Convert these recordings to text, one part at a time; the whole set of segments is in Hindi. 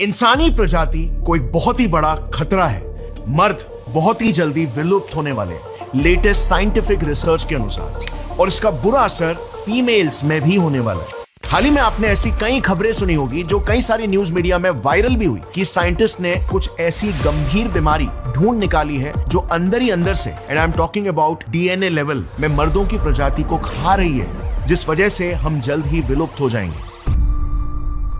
इंसानी प्रजाति को एक बहुत ही बड़ा खतरा है। मर्द बहुत ही जल्दी विलुप्त होने वाले लेटेस्ट साइंटिफिक रिसर्च के अनुसार, और इसका बुरा असर फीमेल्स में भी होने वाला है। हाल ही में आपने ऐसी कई खबरें सुनी होगी जो कई सारी न्यूज मीडिया में वायरल भी हुई कि साइंटिस्ट ने कुछ ऐसी गंभीर बीमारी ढूंढ निकाली है जो अंदर ही अंदर से, and I am talking about DNA level में, मर्दों की प्रजाति को खा रही है, जिस वजह से हम जल्द ही विलुप्त हो जाएंगे।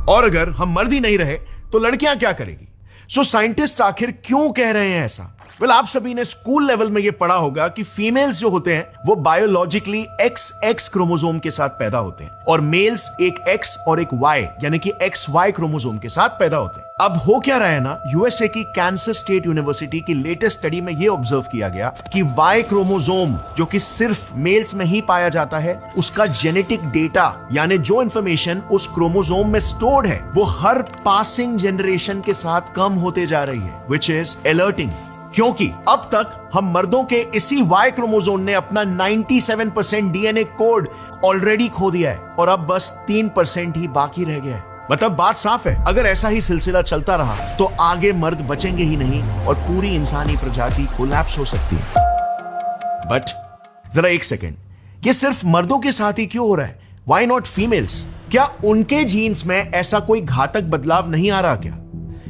और अगर हम मर्द ही नहीं रहे तो लड़कियां क्या करेगी? सो साइंटिस्ट आखिर क्यों कह रहे हैं ऐसा? आप सभी ने स्कूल लेवल में यह पढ़ा होगा कि फीमेल्स जो होते हैं वो बायोलॉजिकली XX क्रोमोसोम के साथ पैदा होते हैं और मेल्स एक X और एक Y यानी कि XY क्रोमोसोम के साथ पैदा होते हैं। अब हो क्या रहा है ना, यूएसए की कैंसस स्टेट यूनिवर्सिटी की लेटेस्ट स्टडी में यह ऑब्जर्व किया गया कि Y क्रोमोसोम जो कि सिर्फ मेल्स में ही पाया जाता है, उसका जेनेटिक डेटा यानी जो इंफॉर्मेशन उस क्रोमोसोम में स्टोर्ड है वो हर पासिंग जनरेशन के साथ कम होते जा रही है, विच इज अलर्टिंग। क्योंकि अब तक हम मर्दों के इसी Y क्रोमोसोम ने अपना 97% डीएनए कोड ऑलरेडी खो दिया है और अब बस 3% ही बाकी रह गया है। मतलब बात साफ है, अगर ऐसा ही सिलसिला चलता रहा तो आगे मर्द बचेंगे ही नहीं और पूरी इंसानी प्रजाति कोलैप्स हो सकती है। बट जरा एक सेकेंड, ये सिर्फ मर्दों के साथ ही क्यों हो रहा है? Why not females? क्या उनके जीन्स में ऐसा कोई घातक बदलाव नहीं आ रहा क्या?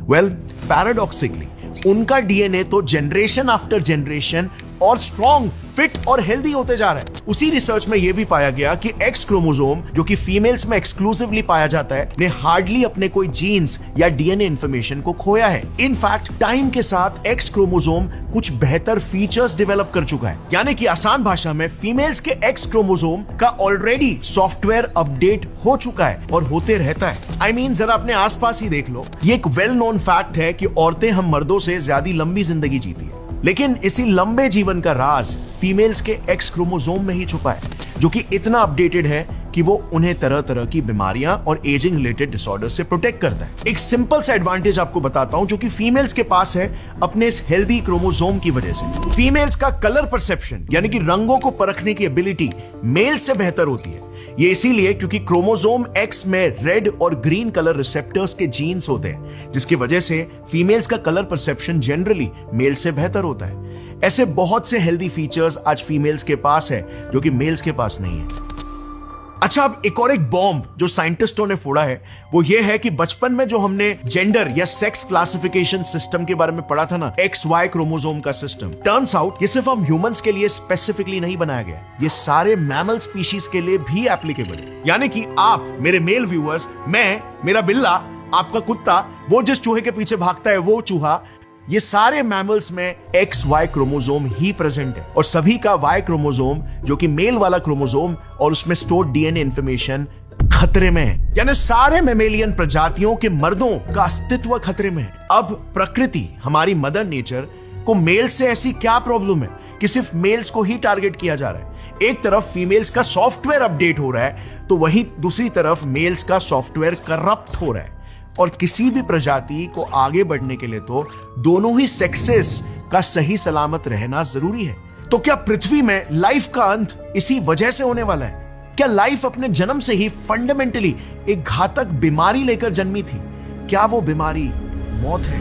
वेल, पैराडॉक्सिकली उनका डीएनए तो जनरेशन आफ्टर जनरेशन और स्ट्रॉन्ग, फिट और हेल्दी होते जा रहा है। उसी रिसर्च में यह भी पाया गया कि X क्रोमोसोम जो कि फीमेल्स में एक्सक्लूसिवली पाया जाता है ने हार्डली अपने कोई जीन्स या डीएनए इंफॉर्मेशन को खोया है। इनफैक्ट टाइम के साथ X क्रोमोसोम कुछ बेहतर फीचर्स डेवलप कर चुका है, यानी कि आसान भाषा में फीमेल्स के X क्रोमोसोम का ऑलरेडी सॉफ्टवेयर अपडेट हो चुका है और होते रहता है। I mean, जरा अपने आसपास ही देख लो, ये एक वेल नोन फैक्ट है कि औरतें हम मर्दों से ज्यादा लंबी जिंदगी जीती है, लेकिन इसी लंबे जीवन का राज फीमेल्स के X क्रोमोसोम में ही छुपा है, जो कि इतना अपडेटेड है कि वो उन्हें तरह तरह की बीमारियां और एजिंग रिलेटेड डिसऑर्डर से प्रोटेक्ट करता है। एक सिंपल सा एडवांटेज आपको बताता हूं जो कि फीमेल्स के पास है अपने इस हेल्दी क्रोमोसोम की वजह से। फीमेल्स का कलर परसेप्शन यानी कि रंगों को परखने की एबिलिटी मेल्स से बेहतर होती है। ये इसीलिए क्योंकि क्रोमोसोम X में रेड और ग्रीन कलर रिसेप्टर्स के जीन्स होते हैं, जिसकी वजह से फीमेल्स का कलर परसेप्शन जनरली मेल से बेहतर होता है। ऐसे बहुत से हेल्दी फीचर्स आज फीमेल्स के पास है जो कि मेल्स के पास नहीं है। अच्छा, अब एक और एक बॉम्ब जो साइंटिस्टों ने फोड़ा है वो ये है कि बचपन में जो हमने जेंडर या सेक्स क्लासिफिकेशन सिस्टम के बारे में पढ़ा था ना, XY क्रोमोसोम का सिस्टम, टर्न्स आउट ये सिर्फ हम ह्यूमंस के लिए स्पेसिफिकली नहीं बनाया गया, ये सारे मैमल स्पीशीज के लिए भी एप्लीकेबल है। यानी कि आप मेरे मेल व्यूअर्स, मैं, मेरा बिल्ला, आपका कुत्ता, वो जिस चूहे के पीछे भागता है वो चूहा, ये सारे मैमल्स में XY क्रोमोसोम ही प्रेजेंट है और सभी का Y क्रोमोसोम जो कि मेल वाला क्रोमोसोम और उसमें स्टोर्ड डीएनए इंफॉर्मेशन खतरे में है। यानी सारे मेमेलियन प्रजातियों के मर्दों का अस्तित्व खतरे में है। अब प्रकृति, हमारी मदर नेचर को मेल से ऐसी क्या प्रॉब्लम है कि सिर्फ मेल्स को ही टारगेट किया जा रहा है? एक तरफ फीमेल्स का सॉफ्टवेयर अपडेट हो रहा है तो वहीं दूसरी तरफ मेल्स का सॉफ्टवेयर करप्ट हो रहा है। और किसी भी प्रजाति को आगे बढ़ने के लिए तो दोनों ही सेक्सेस का सही सलामत रहना जरूरी है। तो क्या पृथ्वी में लाइफ का अंत इसी वजह से होने वाला है? क्या लाइफ अपने जन्म से ही फंडामेंटली एक घातक बीमारी लेकर जन्मी थी? क्या वो बीमारी मौत है?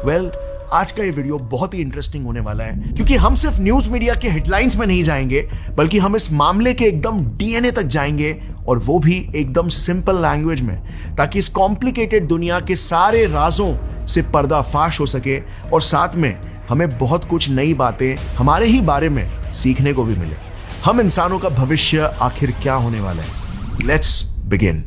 वेल, आज का ये वीडियो बहुत ही इंटरेस्टिंग होने वाला है क्योंकि हम सिर्फ न्यूज मीडिया के हेडलाइंस में नहीं जाएंगे बल्कि हम इस मामले के एकदम डीएनए तक जाएंगे और वो भी एकदम सिंपल लैंग्वेज में, ताकि इस कॉम्प्लिकेटेड दुनिया के सारे राजों से पर्दाफाश हो सके और साथ में हमें बहुत कुछ नई बातें हमारे ही बारे में सीखने को भी मिले। हम इंसानों का भविष्य आखिर क्या होने वाला है? Let's begin.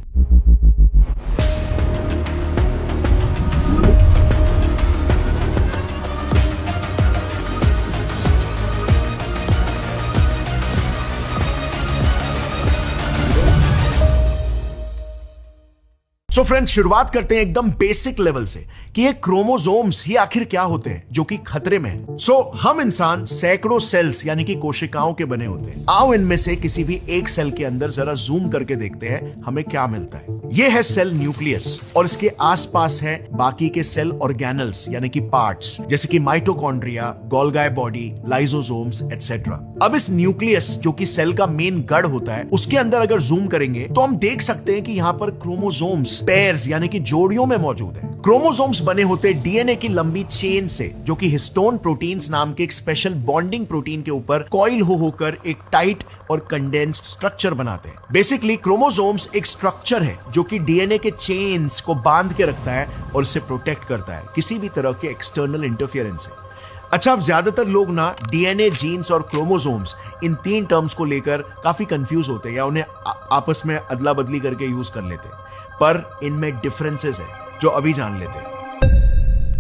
सो फ्रेंड्स, शुरुआत करते हैं एकदम बेसिक लेवल से कि ये क्रोमोसोम्स ही आखिर क्या होते हैं जो कि खतरे में है। हम इंसान सैकड़ों सेल्स यानी कि कोशिकाओं के बने होते हैं। आओ इनमें से किसी भी एक सेल के अंदर जरा जूम करके देखते हैं हमें क्या मिलता है। ये है सेल न्यूक्लियस और इसके आसपास है बाकी के सेल ऑर्गेनल्स यानी कि पार्ट्स, जैसे कि mitochondria, Golgi body, lysosomes etcetera. अब इस न्यूक्लियस जो कि सेल का मेन गढ़ होता है, उसके अंदर अगर जूम करेंगे तो हम देख सकते हैं कि यहाँ पर क्रोमोसोम्स पेयर्स यानी कि जोड़ियों में मौजूद है। क्रोमोसोम्स बने होते डीएनए की लंबी चेन से, जो कि हिस्टोन प्रोटीन्स नाम के एक स्पेशल बॉन्डिंग प्रोटीन के ऊपर कॉइल होकर एक टाइट और कंडेंस्ड स्ट्रक्चर बनाते हैं। बेसिकली क्रोमोसोम्स एक स्ट्रक्चर है जो कि डीएनए के चेन्स को बांध के रखता है और इसे प्रोटेक्ट करता है किसी भी तरह के एक्सटर्नल इंटरफियरेंस से। अच्छा, अब ज्यादातर लोग ना डीएनए, जीन्स और क्रोमोसोम्स इन तीन टर्म्स को लेकर काफी कंफ्यूज होते हैं या उन्हें आपस में अदला बदली करके यूज कर लेते हैं, पर इनमें डिफरेंसेस है जो अभी जान लेते हैं।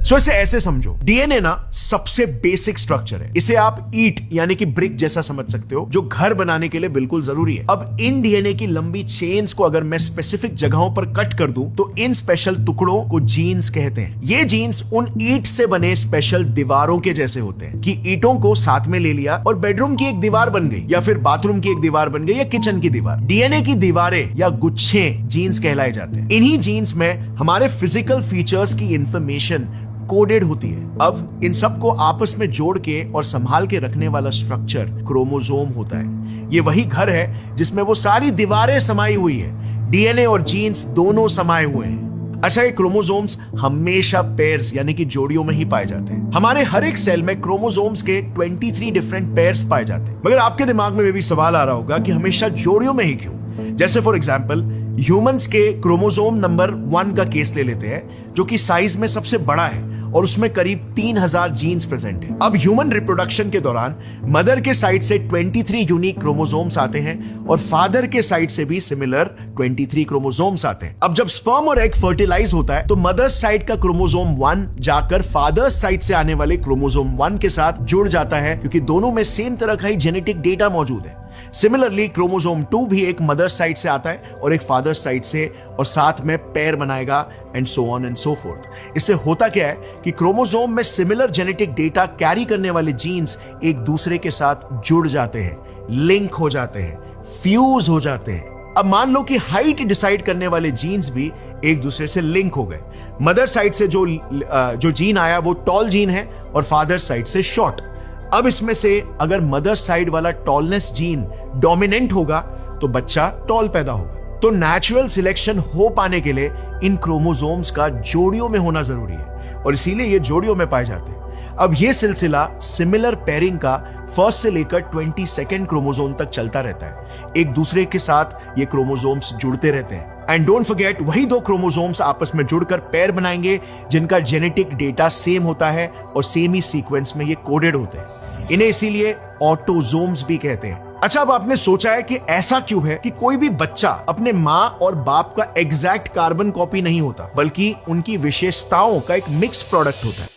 सो इसे ऐसे समझो, डीएनए ना सबसे बेसिक स्ट्रक्चर है। इसे आप ईंट यानी कि ब्रिक जैसा समझ सकते हो जो घर बनाने के लिए बिल्कुल जरूरी है। अब इन डीएनए की लंबी चेन्स को अगर मैं स्पेसिफिक जगहों पर कट कर दूं तो इन स्पेशल टुकड़ों को जीन्स कहते हैं। ये जीन्स उन ईंट से बने स्पेशल दीवारों के जैसे होते हैं कि ईंटों को साथ में ले लिया और बेडरूम की एक दीवार बन गई, या फिर बाथरूम की एक दीवार बन गई, या किचन की दीवार। डीएनए की दीवारें या गुच्छे जीन्स कहलाए जाते हैं। इन्हीं जीन्स में हमारे फिजिकल फीचर्स की इंफॉर्मेशन कोडेड होती है। अब इन सब को आपस में जोड़ के और संभाल के रखने वाला स्ट्रक्चर क्रोमोसोम होता है। ये वही घर है जिसमें वो सारी दीवारें समाई हुई है, डीएनए और जीन्स दोनों समाये हुए हैं। अच्छा, ये क्रोमोसोम्स हमेशा पेयर्स यानी कि जोड़ियों में ही पाए जाते हैं। हमारे हर एक सेल में क्रोमोसोम्स के 23 डिफरेंट पेयर्स पाए जाते हैं। मगर आपके दिमाग में भी सवाल आ रहा होगा कि हमेशा जोड़ियों में ही क्यों? जैसे फॉर एग्जाम्पल ह्यूमंस के क्रोमोसोम नंबर 1 का केस ले लेते हैं, जो कि साइज में सबसे बड़ा है और उसमें करीब 3000 जीन्स प्रेजेंट है। अब ह्यूमन रिप्रोडक्शन के दौरान मदर के साइड से 23 यूनिक क्रोमोसोम्स आते हैं और फादर के साइड से भी सिमिलर 23 क्रोमोसोम्स आते हैं। अब जब स्पर्म और एग फर्टिलाइज होता है तो मदर्स साइड का क्रोमोसोम 1 जाकर फादर्स साइड से आने वाले क्रोमोसोम 1 के साथ जुड़ जाता है, क्योंकि दोनों में सेम तरह का ही जेनेटिक डेटा मौजूद है। सिमिलरली क्रोमोसोम 2 भी एक मदर्स साइड से आता है और एक फादर्स साइड से, और साथ में पेयर बनाएगा and so on and so fourth. इससे होता क्या है कि क्रोमोसोम में सिमिलर जेनेटिक डेटा कैरी करने वाले जीन्स एक दूसरे के साथ जुड़ जाते हैं, लिंक हो जाते हैं, फ्यूज हो जाते हैं। अब मान लो कि हाइट डिसाइड करने वाले जीन्स भी एक दूसरे से लिंक हो गए। मदर साइड से जो जीन आया वो टॉल जीन है और फादर साइड से शॉर्ट। अब इसमें से अगर मदर साइड वाला टॉलनेस जीन डोमिनेंट होगा तो बच्चा टॉल पैदा होगा। तो नेचुरल सिलेक्शन हो पाने के लिए इन क्रोमोसोम्स का जोड़ियों में होना जरूरी है और इसीलिए ये जोड़ियों में पाए जाते हैं। अब ये सिलसिला सिमिलर पेयरिंग का फर्स्ट से लेकर 22nd क्रोमोसोम तक चलता रहता है। एक दूसरे के साथ ये क्रोमोसोम्स जुड़ते रहते हैं। एंड डोंट फॉरगेट, वही दो क्रोमोसोम्स आपस में जुड़कर पेयर बनाएंगे जिनका जेनेटिक डेटा सेम होता है और सेम ही सीक्वेंस में ये कोडेड होते हैं। इन्हें इसीलिए ऑटोसोम्स भी कहते हैं। अच्छा, अब आपने सोचा है कि ऐसा क्यों है कि कोई भी बच्चा अपने माँ और बाप का एग्जैक्ट कार्बन कॉपी नहीं होता, बल्कि उनकी विशेषताओं का एक मिक्स प्रोडक्ट होता है।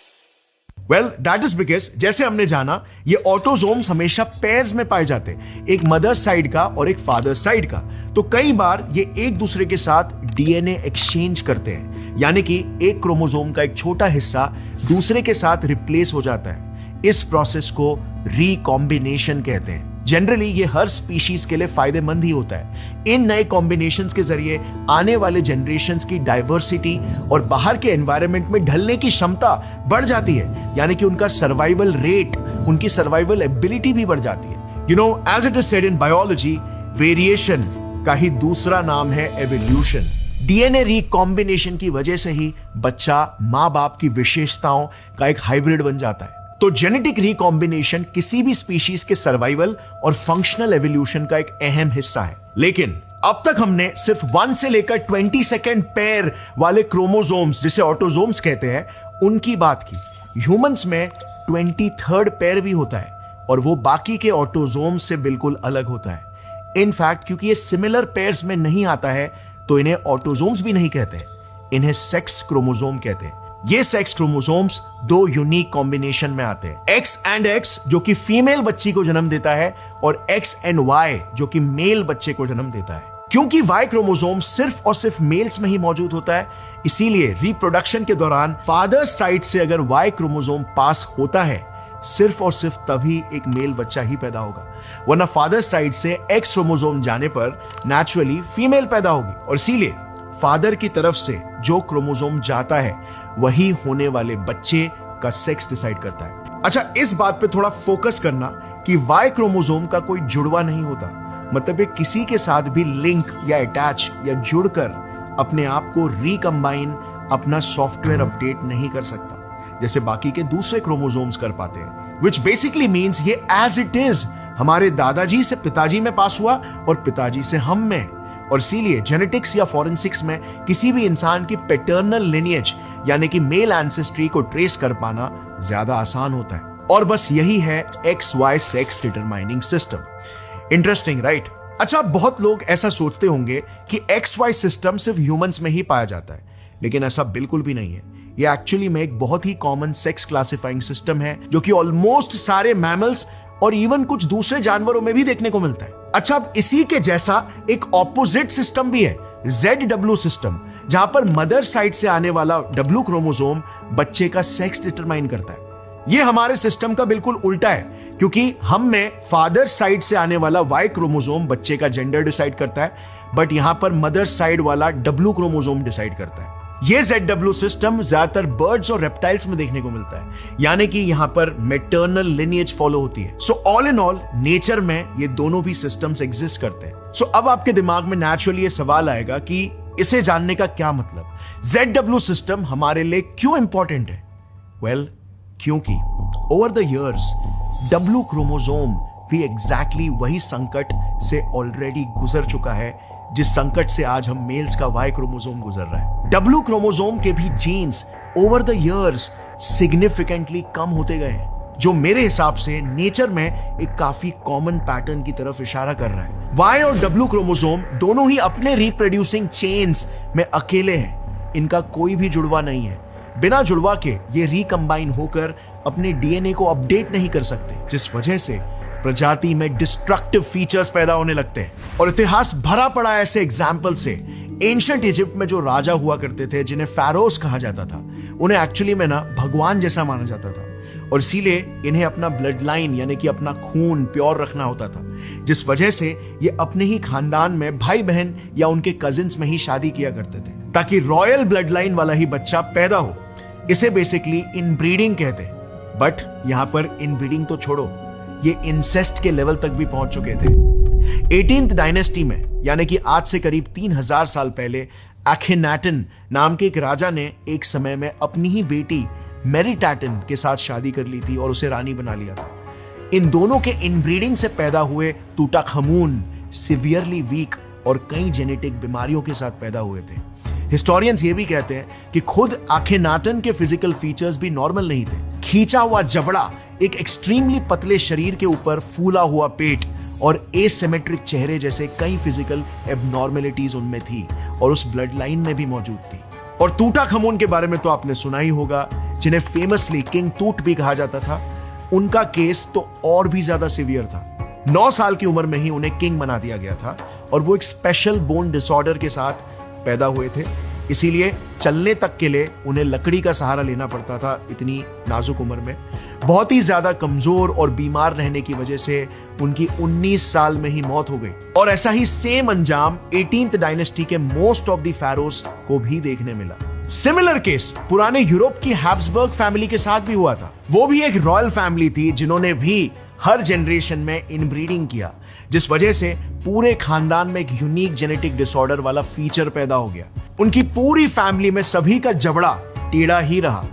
वेल, दैट इज बिकॉज जैसे हमने जाना, ये ऑटोसोम्स हमेशा पेयर्स में पाए जाते हैं, एक मदर साइड का और एक फादर साइड का। तो कई बार ये एक दूसरे के साथ डीएनए एक्सचेंज करते हैं, यानी कि एक क्रोमोसोम का एक छोटा हिस्सा दूसरे के साथ रिप्लेस हो जाता है। इस प्रोसेस को रिकॉम्बिनेशन कहते हैं। जनरली ये हर स्पीशीज के लिए फायदेमंद ही होता है। इन नए कॉम्बिनेशंस के जरिए आने वाले जनरेशंस की डाइवर्सिटी और बाहर के एनवायरनमेंट में ढलने की क्षमता बढ़ जाती है, यानी कि उनका सर्वाइवल रेट, उनकी सर्वाइवल एबिलिटी भी बढ़ जाती है। You know, as it is said in biology, variation का ही दूसरा नाम है एवोल्यूशन। डीएनए रिकॉम्बिनेशन की वजह से ही बच्चा माँ बाप की विशेषताओं का एक हाइब्रिड बन जाता है। तो जेनेटिक रिकॉम्बिनेशन किसी भी स्पीशीज के सर्वाइवल और फंक्शनल एवोल्यूशन का एक अहम हिस्सा है। लेकिन अब तक हमने सिर्फ 1 से लेकर 22nd पेयर वाले क्रोमोसोम्स, जिसे ऑटोसोम्स कहते हैं, उनकी बात की। ह्यूमंस में 23rd पेयर भी होता है और वो बाकी के ऑटोसोम्स से बिल्कुल अलग होता है। इनफैक्ट क्योंकि ये सिमिलर पेयर्स में नहीं आता है तो इन्हें ऑटोसोम्स भी नहीं कहते, इन्हें सेक्स क्रोमोसोम कहते हैं। ये सेक्स क्रोमोसोम्स 2 यूनिक कॉम्बिनेशन में आते हैं, X एंड X जो कि फीमेल बच्ची को जन्म देता है और X एंड Y जो कि मेल बच्चे को जन्म देता है। क्योंकि Y क्रोमोसोम सिर्फ और सिर्फ मेल्स में ही मौजूद होता है, इसीलिए रिप्रोडक्शन के दौरान फादर साइड से अगर Y क्रोमोसोम पास होता है, सिर्फ और सिर्फ तभी एक मेल बच्चा ही पैदा होगा, वरना फादर साइड से X क्रोमोसोम जाने पर नेचुरली फीमेल पैदा होगी। और इसीलिए फादर की तरफ से जो क्रोमोसोम जाता है वही होने वाले बच्चे का सेक्स डिसाइड करता है। अच्छा, इस बात पे थोड़ा फोकस करना कि Y क्रोमोसोम का कोई जुड़वा नहीं होता, मतलब ये किसी के साथ भी लिंक या अटैच या जुड़कर अपने आप को रिकंबाइन, अपना सॉफ्टवेयर अपडेट नहीं कर सकता जैसे बाकी के दूसरे क्रोमोसोम्स कर पाते हैं, विच बेसिकली मीन्स ये एज इट इज हमारे दादाजी से पिताजी में पास हुआ और पिताजी से हम में। और इसीलिए जेनेटिक्स या फॉरेंसिक्स में किसी भी इंसान की पैटर्नल लिनिएज यानी कि मेल एंसेस्ट्री को ट्रेस कर पाना ज्यादा आसान होता है। और बस यही है XY sex determining system. Interesting right? अच्छा, बहुत लोग ऐसा सोचते होंगे कि XY सिस्टम सिर्फ ह्यूमंस में ही पाया जाता है, लेकिन ऐसा बिल्कुल भी नहीं है। ये एक्चुअली में एक बहुत ही कॉमन सेक्स क्लासिफाइंग सिस्टम है जो कि ऑलमोस्ट सारे मैमल्स और इवन कुछ दूसरे जानवरों में भी देखने को मिलता है। अच्छा, अब इसी के जैसा एक ऑपोजिट सिस्टम भी है, ZW सिस्टम, जहां पर मदर साइड से आने वाला W क्रोमोसोम बच्चे का सेक्स डिटरमाइन करता है। ये हमारे सिस्टम का बिल्कुल उल्टा है, क्योंकि हम में फादर साइड से आने वाला Y क्रोमोसोम बच्चे का जेंडर डिसाइड करता है, बट यहां पर मदर साइड वाला W क्रोमोसोम डिसाइड करता है। ये ZW सिस्टम ज्यादातर बर्ड्स और रेप्टाइल्स में देखने को मिलता है, यानी कि यहां पर मैटरनल लिनिएज फॉलो होती है। So all in all nature में ये दोनों भी सिस्टम्स एग्जिस्ट करते हैं। सो अब आपके दिमाग में नेचुरली ये सवाल आएगा कि इसे जानने का क्या मतलब, ZW सिस्टम हमारे लिए क्यों इंपॉर्टेंट है? वेल, क्योंकि over the years W chromosome भी एग्जैक्टली वही संकट से ऑलरेडी गुजर चुका है जिस संकट से आज हम मेल्स का Y क्रोमोसोम गुजर रहा है। W क्रोमोसोम के भी genes over the years significantly कम होते गए हैं, जो मेरे हिसाब से नेचर में एक काफी कॉमन पैटर्न की तरफ इशारा कर रहा है। Y और W क्रोमोसोम दोनों ही अपने रिप्रोड्यूसिंग चेन्स में अकेले हैं, इनका कोई भी जुड़वा नहीं है। बिना जुड़वा के ये रिकंबाइन होकर अपने DNA को अपडेट नहीं कर सकते, जिस वजह से प्रजाति में डिस्ट्रक्टिव फीचर्स पैदा होने लगते हैं। और इतिहास भरा पड़ा है ऐसे एग्जाम्पल से। एंशिएंट इजिप्ट में जो राजा हुआ करते थे जिन्हें फैरोस कहा जाता था, उन्हें एक्चुअली में ना भगवान जैसा माना जाता था, और इसीलिए इन्हें अपना ब्लड लाइन यानी कि अपना खून प्योर रखना होता था, जिस वजह से ये अपने ही खानदान में भाई बहन या उनके कजिन्स में ही शादी किया करते थे ताकि रॉयल ब्लड लाइन वाला ही बच्चा पैदा हो। इसे बेसिकली इनब्रीडिंग कहते हैं। बट यहां पर इनब्रीडिंग तो छोड़ो, ये इंसेस्ट के लेवल तक भी पहुंच चुके थे। 18th डायनेस्टी में यानी कि आज से करीब 3000 साल पहले एखेनाटन नाम के एक राजा ने एक समय में अपनी ही बेटी मेरिटाटन के साथ शादी कर ली थी और उसे रानी बना लिया था। इन दोनों के इनब्रीडिंग से पैदा हुए तूतांखामुन सिवियरली वीक और कई जेनेटिक बीमारियों के साथ पैदा हुए थे। हिस्टोरियंस ये भी कहते हैं कि खुद एखेनाटन के फिजिकल फीचर्स भी नॉर्मल नहीं थे। खींचा हुआ जबड़ा, एक एक्सट्रीमली पतले शरीर के ऊपर फूला हुआ पेट और एसिमेट्रिक चेहरे जैसे कई फिजिकल एबनॉर्मेलिटीज उनमें थी और उस ब्लड लाइन में भी मौजूद थी। और तूतांखामुन के बारे में तो आपने सुना ही होगा, जिन्हें फेमसली किंग तूत भी कहा जाता था। उनका केस तो और भी ज्यादा सीवियर था। 9 साल की उम्र में ही उन्हें किंग बना दिया गया था और वो एक स्पेशल बोन डिसऑर्डर के साथ पैदा हुए थे, इसीलिए चलने तक के लिए उन्हें लकड़ी का सहारा लेना पड़ता था। इतनी नाजुक उम्र में बहुत ही ज्यादा कमजोर और बीमार रहने की वजह से उनकी 19 साल में ही मौत हो गई। और ऐसा ही सेम अंजाम 18th डायनेस्टी के मोस्ट ऑफ द फैरोस को भी देखने मिला। सिमिलर केस पुराने यूरोप की हैब्सबर्ग फैमिली के साथ भी हुआ था। वो भी एक रॉयल फैमिली थी जिन्होंने भी हर जनरेशन में इनब्रीडिंग किया, जिस वजह से पूरे खानदान में एक यूनिक जेनेटिक डिसऑर्डर वाला फीचर पैदा हो गया। उनकी पूरी फैमिली में सभी का जबड़ा टेढ़ा ही रहा।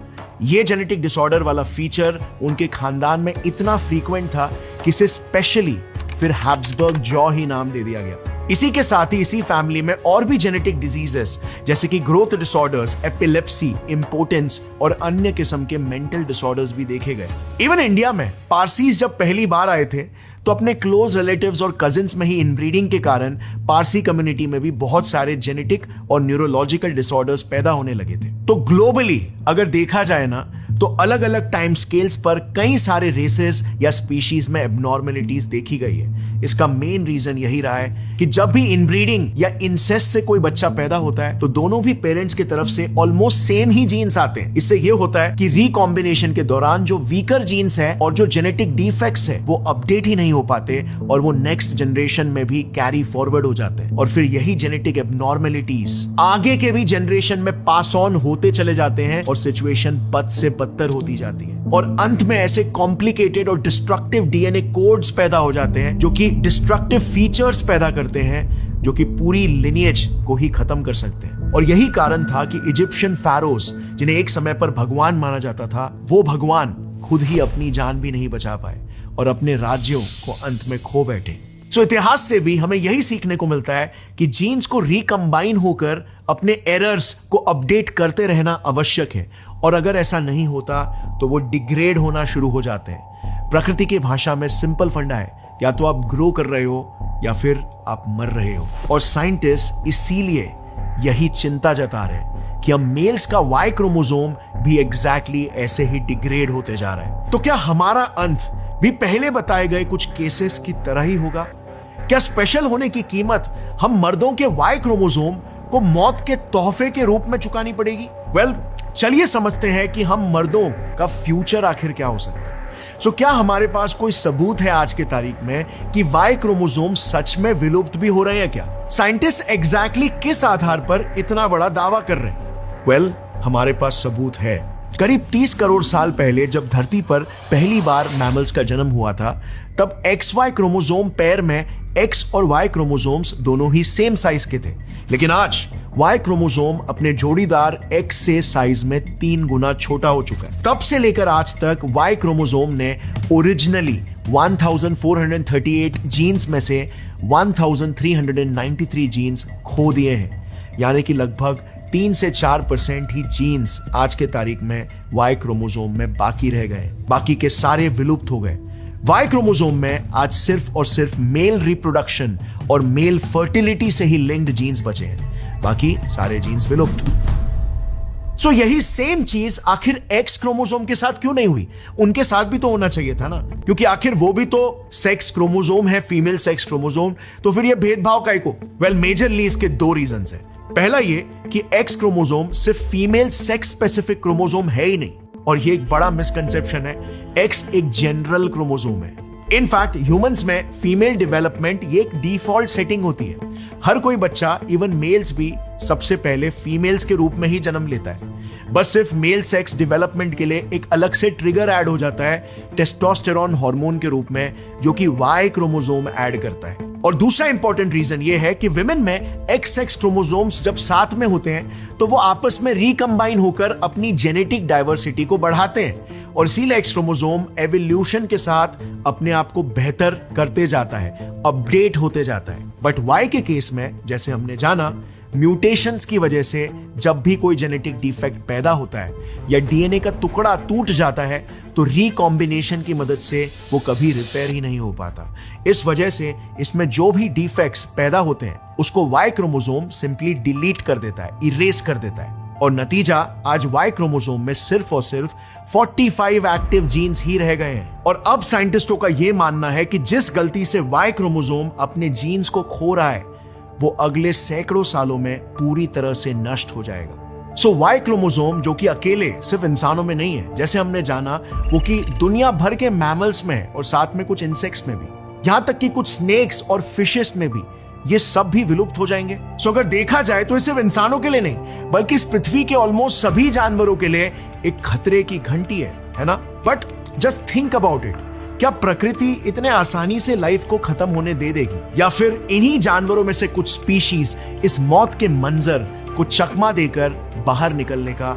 यह जेनेटिक डिसऑर्डर वाला फीचर उनके खानदान में इतना फ्रीक्वेंट था कि इसे स्पेशली फिर हैब्सबर्ग जॉ ही नाम दे दिया गया। इसी के साथ ही इसी फैमिली में और भी जेनेटिक डिजीजेस जैसे कि ग्रोथ डिसऑर्डर्स, एपिलेप्सी, इंपोर्टेंस और अन्य किस्म के मेंटल डिसऑर्डर्स भी देखे गए। इवन इंडिया में पारसीज जब पहली बार आए थे तो अपने क्लोज रिलेटिव्स और कजिन्स में ही इनब्रीडिंग के कारण पारसी कम्युनिटी में भी बहुत सारे जेनेटिक और न्यूरोलॉजिकल डिसऑर्डर्स पैदा होने लगे थे। तो ग्लोबली अगर देखा जाए ना तो अलग अलग टाइम स्केल्स पर कई सारे रेसेस या स्पीशीज में एबनॉर्मेलिटीज देखी गई है। इसका मेन रीजन यही रहा है कि जब भी इनब्रीडिंग या इंसेस्ट से कोई बच्चा पैदा होता है तो दोनों भी पेरेंट्स की तरफ से ऑलमोस्ट सेम ही जीन्स आते हैं। इससे यह होता है कि रिकॉम्बिनेशन के दौरान जो वीकर जीन्स है और जो जेनेटिक डिफेक्ट्स है वो अपडेट ही नहीं हो पाते और वो नेक्स्ट जनरेशन में भी कैरी फॉरवर्ड हो जाते हैं और फिर यही जेनेटिक एबनॉर्मेलिटीज आगे के भी जनरेशन में पास ऑन होते चले जाते हैं और सिचुएशन बद से बदतर होती जाती है और अंत में ऐसे कॉम्प्लिकेटेड और डिस्ट्रक्टिव डीएनए कोड्स पैदा हो जाते हैं जो कि डिस्ट्रक्टिव फीचर्स पैदा करते हैं जो कि पूरी लिनिएज को ही खत्म कर सकते हैं। और यही कारण था कि इजिप्शियन pharaohs, जिन्हें एक समय पर भगवान माना जाता था, वो भगवान खुद ही अपनी जान भी नहीं बचा पाए और अपने राज्यों को अंत में खो बैठे। सो इतिहास से भी हमें यही सीखने को मिलता है कि जीन्स को रिकंबाइन होकर अपने एरर्स को अपडेट करते रहना आवश्यक है, और अगर ऐसा नहीं होता तो वो डिग्रेड होना शुरू हो जाते हैं। प्रकृति की भाषा में सिंपल फंडा है, या तो आप ग्रो कर रहे हो या फिर आप मर रहे हो। और साइंटिस्ट इसीलिए यही चिंता जता रहे हैं कि अब मेल्स का वाई क्रोमोसोम भी एग्जैक्टली ऐसे ही डिग्रेड होते जा रहा है। तो क्या हमारा अंत भी पहले बताए गए कुछ केसेस की तरह ही होगा? क्या स्पेशल होने की कीमत हम मर्दों के वाई क्रोमोसोम को मौत के तोहफे के रूप में चुकानी पड़ेगी? वेल, चलिए समझते हैं कि हम मर्दों का फ्यूचर आखिर क्या हो सकता है। सो क्या हमारे पास कोई सबूत है आज के तारीख में कि वाई क्रोमोसोम सच में विलुप्त भी हो रहे हैं क्या? साइंटिस्ट एग्जैक्टली किस आधार पर इतना बड़ा दावा कर रहे हैं? वेल, हमारे पास सबूत है। करीब 30 करोड़ साल पहले जब धरती पर पहली बार मैमल्स का जन्म हुआ था, तब XY क्रोमोसोम पेयर में X और Y क्रोमोसोम्स दोनों ही सेम साइज के थे। लेकिन आज Y क्रोमोसोम अपने जोड़ीदार X से साइज में 3 गुना छोटा हो चुका है। तब से लेकर आज तक Y क्रोमोसोम ने ओरिजिनली 1438 जीन्स में से 1393 जीन्स खो दिए हैं, यानी कि लगभग 3 से 4% ही जीन्स आज के तारीख में वाई क्रोमोसोम में बाकी रह गए। बाकी के सारे विलुप्त हो गए। वाई क्रोमोसोम में आज सिर्फ और सिर्फ मेल रिप्रोडक्शन और मेल फर्टिलिटी से ही लिंक्ड जीन्स बचे हैं, बाकी सारे जीन्स विलुप्त। सो यही सेम चीज आखिर एक्स क्रोमोसोम के साथ क्यों नहीं हुई? उनके साथ भी तो होना चाहिए था ना, क्योंकि आखिर वो भी तो सेक्स क्रोमोसोम है, फीमेल सेक्स क्रोमोसोम। तो फिर ये भेदभाव काहे को? वेल, मेजरली इसके 2 रीजंस है। पहला ये कि एक्स क्रोमोसोम सिर्फ फीमेल सेक्स स्पेसिफिक क्रोमोसोम है ही नहीं, और ये एक बड़ा मिसकंसेप्शन है। एक्स एक जनरल क्रोमोसोम है। इनफैक्ट ह्यूमंस में फीमेल डेवलपमेंट ये एक डिफॉल्ट सेटिंग होती है। हर कोई बच्चा, इवन मेल्स भी, सबसे पहले फीमेल्स के रूप में ही जन्म लेता है। बस सिर्फ मेल सेक्स डेवलपमेंट के लिए एक अलग से ट्रिगर ऐड हो जाता है टेस्टोस्टेरोन हार्मोन के रूप में, जो कि वाई क्रोमोसोम ऐड करता है। और दूसरा इंपॉर्टेंट रीजन ये है कि विमेन में एक्स सेक्स क्रोमोसोम्स जब साथ में होते हैं तो वो आपस में रिकंबाइन होकर अपनी जेनेटिक डाइवर्सिटी को बढ़ाते हैं, और इसीलिए एक्स क्रोमोसोम एवोल्यूशन के साथ अपने आप को बेहतर करते जाता है, अपडेट होते जाता है। बट वाई के केस में, जैसे हमने जाना, म्यूटेशंस की वजह से जब भी कोई जेनेटिक डिफेक्ट पैदा होता है या डीएनए का टुकड़ा टूट जाता है, तो रिकॉम्बिनेशन की मदद से वो कभी रिपेयर ही नहीं हो पाता। इस वजह से इसमें जो भी डिफेक्ट्स पैदा होते हैं उसको वाई क्रोमोसोम सिंपली डिलीट कर देता है, इरेज कर देता है, और नतीजा आज वाई क्रोमोसोम में सिर्फ और सिर्फ 45 एक्टिव जीन्स ही रह गए हैं। और अब साइंटिस्टों का यह मानना है कि जिस गलती से वाई क्रोमोसोम अपने जीन्स को खो रहा है, वो अगले सैकड़ों सालों में पूरी तरह से नष्ट हो जाएगा। सो वाई क्रोमोसोम, जो कि अकेले सिर्फ इंसानों में नहीं है, जैसे हमने जाना, वो कि दुनिया भर के मैमल्स में है और साथ में कुछ इंसेक्ट्स में भी, यहां तक कि कुछ स्नेक्स और फिशेस में भी, ये सब भी विलुप्त हो जाएंगे। सो अगर देखा जाए तो ये सिर्फ इंसानों के लिए नहीं, बल्कि इस पृथ्वी के ऑलमोस्ट सभी जानवरों के लिए एक खतरे की घंटी है ना? But just think about it, क्या प्रकृति इतने आसानी से लाइफ को खत्म होने दे देगी, या फिर इन्हीं जानवरों में से कुछ स्पीशीज इस मौत के मंजर को चकमा देकर बाहर निकलने का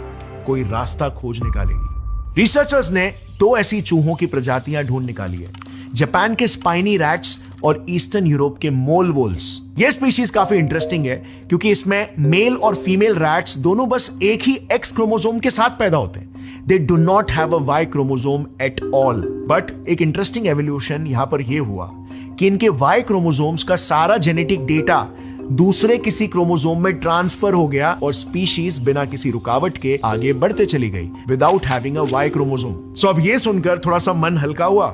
कोई रास्ता खोज निकालेगी? रिसर्चर्स ने 2 ऐसी चूहों की प्रजातियां ढूंढ निकाली है, जापान के स्पाइनी रैट्स और ईस्टर्न यूरोप के मोल वोल्स। ये स्पीशीज काफी इंटरेस्टिंग है क्योंकि इसमें मेल और फीमेल रैट्स दोनों बस एक ही एक्स क्रोमोसोम के साथ पैदा होते हैं। They do not have a Y chromosome at all. But एक इंटरेस्टिंग एवोल्यूशन यहां पर यह हुआ कि इनके वाई क्रोमोसोम्स का सारा जेनेटिक डेटा दूसरे किसी क्रोमोसोम में ट्रांसफर हो गया और स्पीशीज बिना किसी रुकावट के आगे बढ़ते चली गई without having a Y chromosome. So अब ये सुनकर थोड़ा सा मन हल्का हुआ,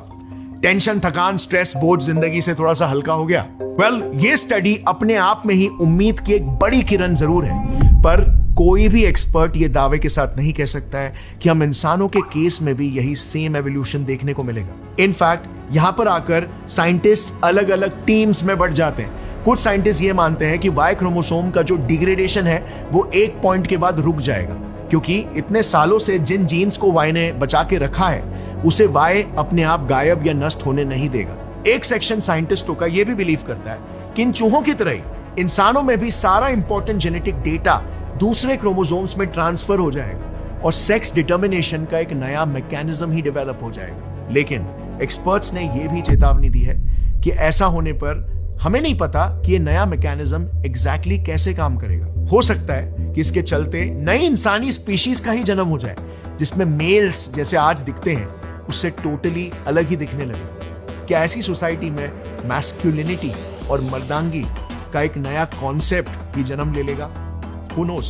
टेंशन, थकान, स्ट्रेस, बोझ जिंदगी से थोड़ा सा हल्का हो गया। वेल, ये स्टडी अपने आप में ही उम्मीद की एक बड़ी किरण जरूर है, पर कोई भी एक्सपर्ट ये दावे के साथ नहीं कह सकता है कि हम इंसानों के केस में भी यही सेम एवोल्यूशन देखने को मिलेगा। इनफैक्ट यहां पर आकर साइंटिस्ट अलग अलग टीम्स में बढ़ जाते हैं। कुछ साइंटिस्ट ये मानते हैं कि वाई क्रोमोसोम का जो डिग्रेडेशन है वो एक पॉइंट के बाद रुक जाएगा, क्योंकि इतने सालों से जिन जीन्स को वाई ने बचा के रखा है उसे वाई अपने आप गायब या नष्ट होने नहीं देगा। एक सेक्शन साइंटिस्टों का यह भी बिलीव करता है कि इन चूहों की तरह इंसानों में भी सारा इंपॉर्टेंट जेनेटिक डेटा दूसरे क्रोमोसोम्स में ट्रांसफर हो जाएगा और सेक्स डिटर्मिनेशन का एक नया मैकेनिज्म ही डेवलप हो जाएगा। लेकिन एक्सपर्ट्स ने यह भी चेतावनी दी है कि ऐसा होने पर हमें नहीं पता कि ये नया मैकेनिज्म एग्जैक्टली कैसे काम करेगा। हो सकता है कि इसके चलते नई इंसानी स्पीशीज का ही जन्म हो जाए, जिसमें मेल्स जैसे आज दिखते हैं उससे टोटली अलग ही दिखने लगे। क्या ऐसी सोसाइटी में मैस्कुलिनिटी और मर्दांगी का एक नया कॉन्सेप्ट ही जन्म ले लेगा? Who knows?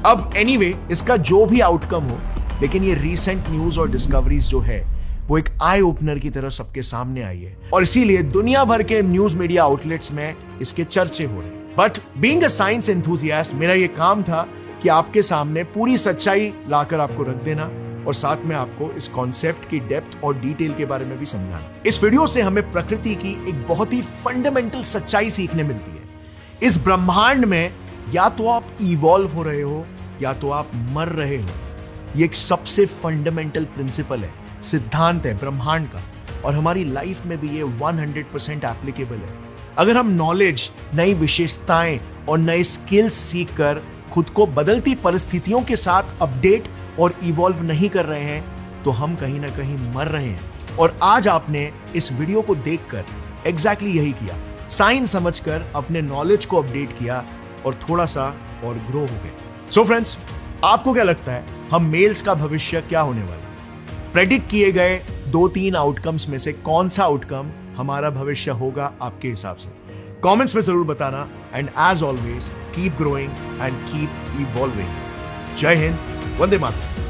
अब एनीवे, इसका जो भी आउटकम हो, लेकिन ये रीसेंट न्यूज और डिस्कवरीज जो है वो एक आई ओपनर की तरह सबके सामने आई है और इसीलिए दुनिया भर के न्यूज मीडिया आउटलेट्स में इसके चर्चे हो रहे हैं। But being a science enthusiast, मेरा ये काम था कि आपके सामने पूरी सच्चाई लाकर आपको रख देना और साथ में आपको इस कॉन्सेप्ट की डेप्थ और डिटेल के बारे में भी समझाना। इस वीडियो से हमें प्रकृति की एक बहुत ही फंडामेंटल सच्चाई सीखने मिलती है। इस ब्रह्मांड में या तो आप इवॉल्व हो रहे हो या तो आप मर रहे हो। ये एक सबसे फंडामेंटल प्रिंसिपल है, सिद्धांत है ब्रह्मांड का, और हमारी लाइफ में भी ये 100% एप्लीकेबल है। अगर हम नॉलेज, नई विशेषताएं और नए स्किल्स सीखकर खुद को बदलती परिस्थितियों के साथ अपडेट और इवॉल्व नहीं कर रहे हैं तो हम कहीं ना कहीं मर रहे हैं। और आज आपने इस वीडियो को देखकर एग्जैक्टली यही किया, साइंस समझकर अपने नॉलेज को अपडेट किया और थोड़ा सा और ग्रो हो गए। सो फ्रेंड्स, आपको क्या लगता है हम मेल्स का भविष्य क्या होने वाला? प्रेडिक्ट किए गए 2-3 आउटकम्स में से कौन सा आउटकम हमारा भविष्य होगा आपके हिसाब से? कमेंट्स में जरूर बताना। And as always, keep growing and keep evolving. जय हिंद, वंदे मातरम।